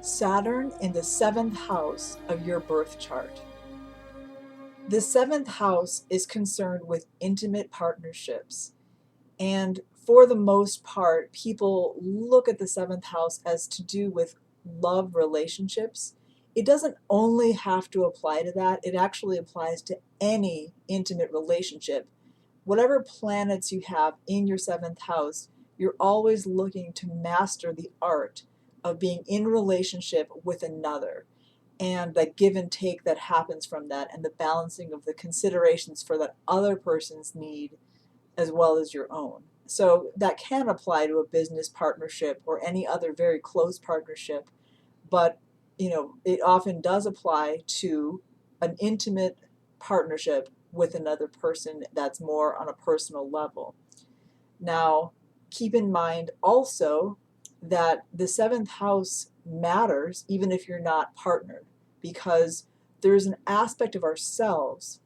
Saturn in the 7th house of your birth chart. The 7th house is concerned with intimate partnerships. And for the most part, people look at the 7th house as to do with love relationships. It doesn't only have to apply to that. It actually applies to any intimate relationship. Whatever planets you have in your 7th house, you're always looking to master the art of being in relationship with another, and that give and take that happens from that, and the balancing of the considerations for that other person's need as well as your own. So that can apply to a business partnership or any other very close partnership, but it often does apply to an intimate partnership with another person that's more on a personal level. Now, keep in mind also that the 7th house matters even if you're not partnered, because there's an aspect of ourselves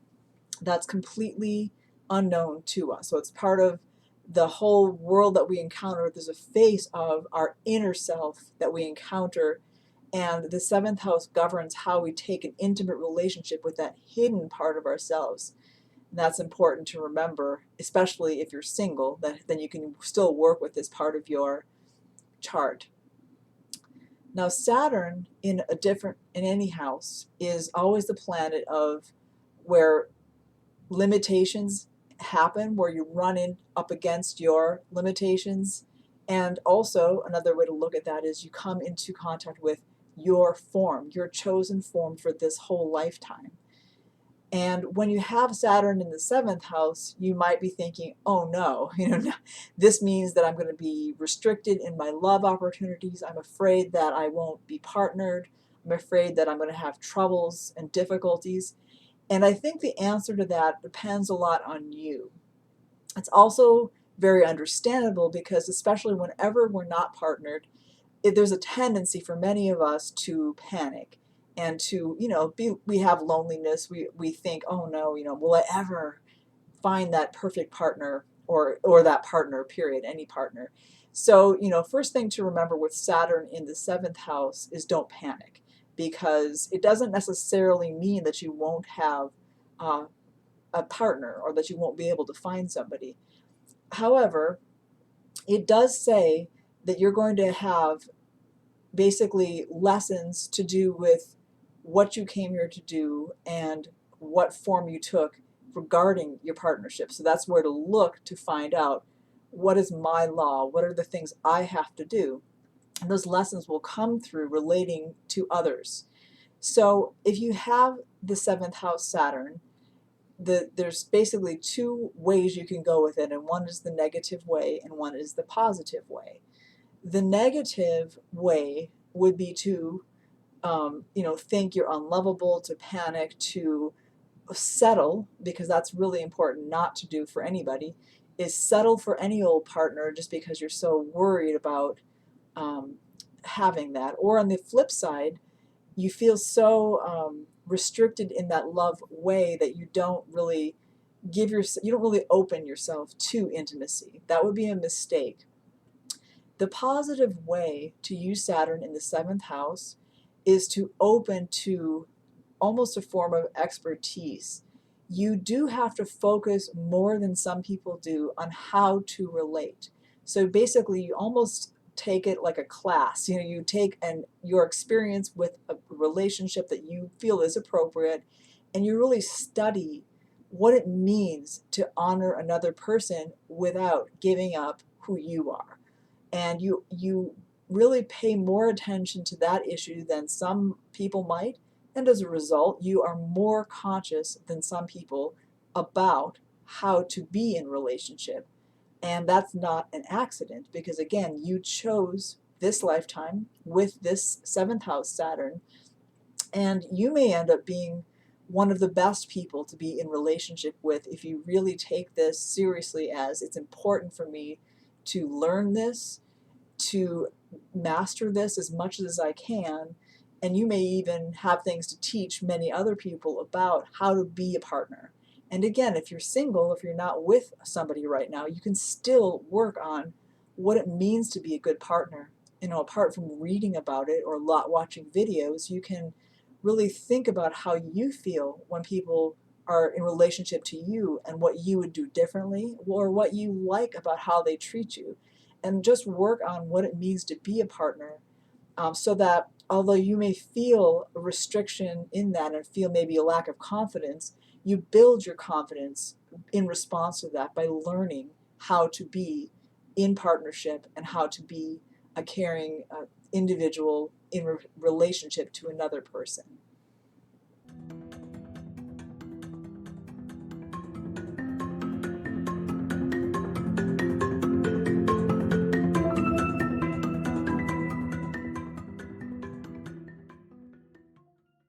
that's completely unknown to us. So it's part of the whole world that we encounter. There's a face of our inner self that we encounter, and the 7th house governs how we take an intimate relationship with that hidden part of ourselves. And that's important to remember, especially if you're single, then you can still work with this part of your chart. Now, Saturn in any house is always the planet of where limitations happen, where you run up against your limitations. And also another way to look at that is you come into contact with your form, your chosen form for this whole lifetime. And when you have Saturn in the 7th house, you might be thinking, oh no, this means that I'm going to be restricted in my love opportunities. I'm afraid that I won't be partnered. I'm afraid that I'm going to have troubles and difficulties. And I think the answer to that depends a lot on you. It's also very understandable because, especially whenever we're not partnered, there's a tendency for many of us to panic and to, we have loneliness. We think, oh no, will I ever find that perfect partner or that partner, period, any partner. So, first thing to remember with Saturn in the 7th house is don't panic, because it doesn't necessarily mean that you won't have a partner or that you won't be able to find somebody. However, it does say that you're going to have basically lessons to do with what you came here to do and what form you took regarding your partnership. So that's where to look to find out, what is my law? What are the things I have to do? And those lessons will come through relating to others. So if you have the 7th house Saturn, there's basically two ways you can go with it, and one is the negative way and one is the positive way. The negative way would be to think you're unlovable, to panic, to settle, because that's really important not to do for anybody, is settle for any old partner just because you're so worried about having that. Or on the flip side, you feel so restricted in that love way that you don't really you don't really open yourself to intimacy. That would be a mistake. The positive way to use Saturn in the 7th house is to open to almost a form of expertise. You do have to focus more than some people do on how to relate. So basically, you almost take it like a class. You take your experience with a relationship that you feel is appropriate, and you really study what it means to honor another person without giving up who you are. And you really pay more attention to that issue than some people might, and as a result, you are more conscious than some people about how to be in relationship. And that's not an accident, because again, you chose this lifetime with this 7th house Saturn, and you may end up being one of the best people to be in relationship with if you really take this seriously, as it's important for me to learn this, to master this as much as I can. And you may even have things to teach many other people about how to be a partner. And again, if you're single, if you're not with somebody right now, you can still work on what it means to be a good partner apart from reading about it or watching videos, you can really think about how you feel when people are in relationship to you and what you would do differently or what you like about how they treat you. And just work on what it means to be a partner, so that although you may feel a restriction in that and feel maybe a lack of confidence, you build your confidence in response to that by learning how to be in partnership and how to be a caring individual in relationship to another person.